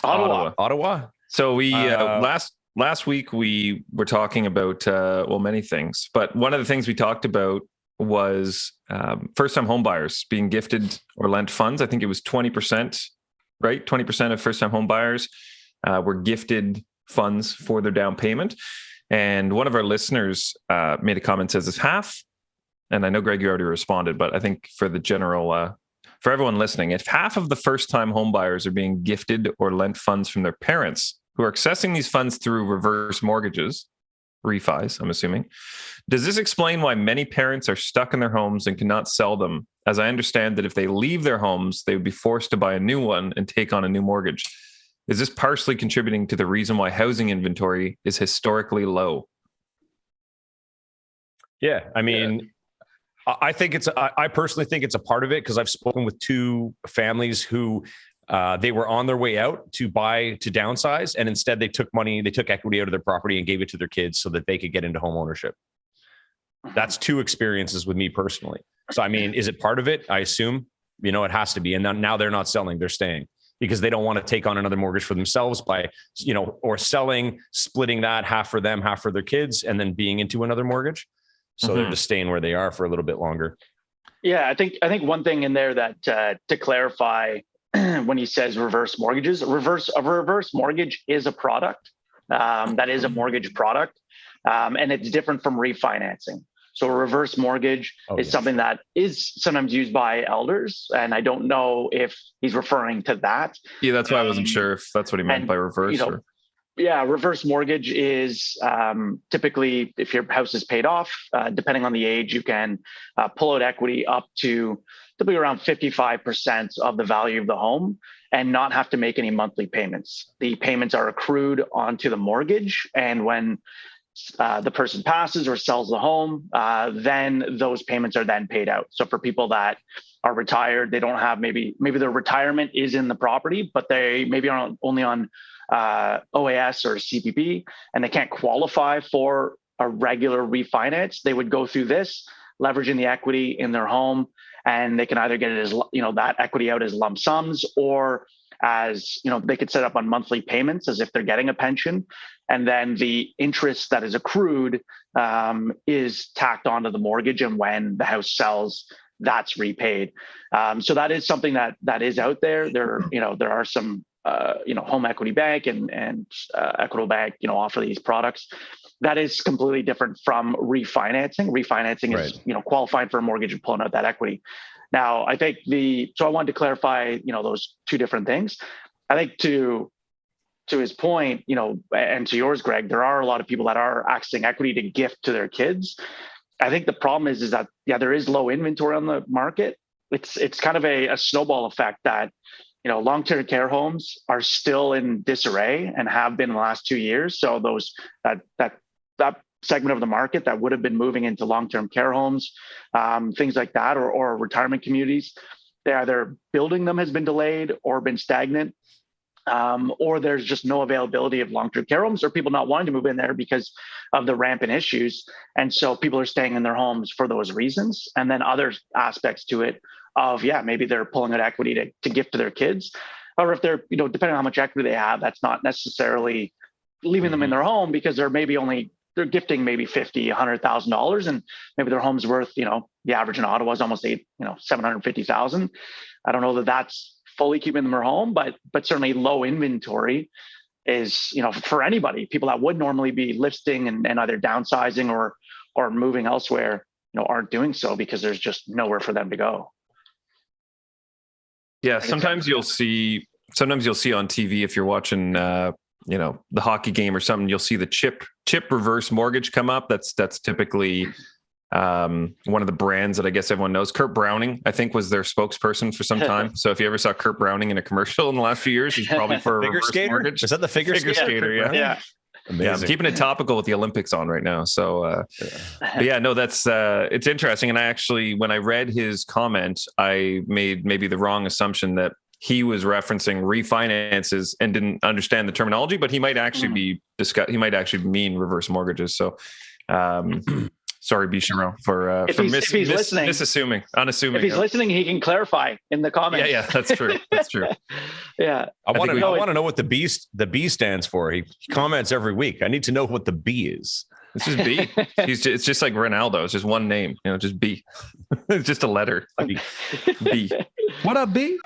Ottawa. So we last week we were talking about many things, but one of the things we talked about was first-time home buyers being gifted or lent funds. I think it was 20%, right? 20% of first-time home buyers were gifted funds for their down payment. And one of our listeners made a comment, says it's half. And I know, Greg, you already responded, but I think for the general, for everyone listening, if half of the first-time home buyers are being gifted or lent funds from their parents who are accessing these funds through reverse mortgages, refis, I'm assuming, does this explain why many parents are stuck in their homes and cannot sell them? As I understand that if they leave their homes, they would be forced to buy a new one and take on a new mortgage. Is this partially contributing to the reason why housing inventory is historically low? Yeah, I mean, I personally think it's a part of it, because I've spoken with two families who they were on their way out to downsize, and instead they took equity out of their property and gave it to their kids so that they could get into home ownership. That's two experiences with me personally. So, I mean, is it part of it? I assume, it has to be. And now they're not selling, they're staying, because they don't want to take on another mortgage for themselves by, or selling, splitting that half for them, half for their kids, and then being into another mortgage. So they're just staying where they are for a little bit longer. Yeah, I think one thing in there that to clarify, when he says reverse mortgages, a reverse mortgage is a product that is a mortgage product, and it's different from refinancing. So a reverse mortgage is something that is sometimes used by elders, and I don't know if he's referring to that. Yeah, that's why I wasn't sure if that's what he meant by reverse. Yeah, reverse mortgage is typically, if your house is paid off, depending on the age, you can pull out equity up to typically around 55% of the value of the home and not have to make any monthly payments. The payments are accrued onto the mortgage, and when the person passes or sells the home, then those payments are then paid out. So for people that are retired, they don't have, maybe their retirement is in the property, but they maybe are only on OAS or CPP, and they can't qualify for a regular refinance. They would go through this, leveraging the equity in their home, and they can either get it as, that equity out as lump sums, or as, they could set up on monthly payments as if they're getting a pension. And then the interest that is accrued is tacked onto the mortgage. And when the house sells, that's repaid. So that is something that is out there. There are some, Home Equity Bank and Equitable Bank, offer these products. That is completely different from refinancing. Refinancing is, qualifying for a mortgage and pulling out that equity. Now, I think so I wanted to clarify, those two different things. I think to his point, and to yours, Greg, there are a lot of people that are accessing equity to gift to their kids. I think the problem is that, there is low inventory on the market. It's kind of a snowball effect that, long-term care homes are still in disarray and have been in the last 2 years. So that segment of the market that would have been moving into long-term care homes, things like that, or retirement communities, they either building them has been delayed or been stagnant, or there's just no availability of long-term care homes, or people not wanting to move in there because of the rampant issues. And so people are staying in their homes for those reasons. And then other aspects to it of, maybe they're pulling out equity to gift to their kids. Or if they're, depending on how much equity they have, that's not necessarily leaving them in their home, because they're gifting maybe $50,000, $100,000, and maybe their home's worth, the average in Ottawa is almost $750,000. I don't know that that's fully keeping them at home, but certainly low inventory is, for anybody, people that would normally be listing and either downsizing or moving elsewhere, aren't doing so because there's just nowhere for them to go. Yeah, sometimes you'll see on TV, if you're watching the hockey game or something, you'll see the chip reverse mortgage come up. That's typically one of the brands that I guess everyone knows. Kurt Browning, I think, was their spokesperson for some time. So if you ever saw Kurt Browning in a commercial in the last few years, he's probably for a reverse mortgage. Is that the figure skater? Yeah. Amazing. Yeah, I'm keeping it topical with the Olympics on right now. So, that's it's interesting. And I actually, when I read his comment, I made maybe the wrong assumption that he was referencing refinances and didn't understand the terminology, but he might actually he might actually mean reverse mortgages. So, Sorry, Bichero, for if he's listening, unassuming. If he's listening, he can clarify in the comments. Yeah, that's true. That's true. Yeah, I want to know what the B stands for. He comments every week. I need to know what the B is. It's just B. It's just like Ronaldo. It's just one name. Just B. It's just a letter. B. What up, B?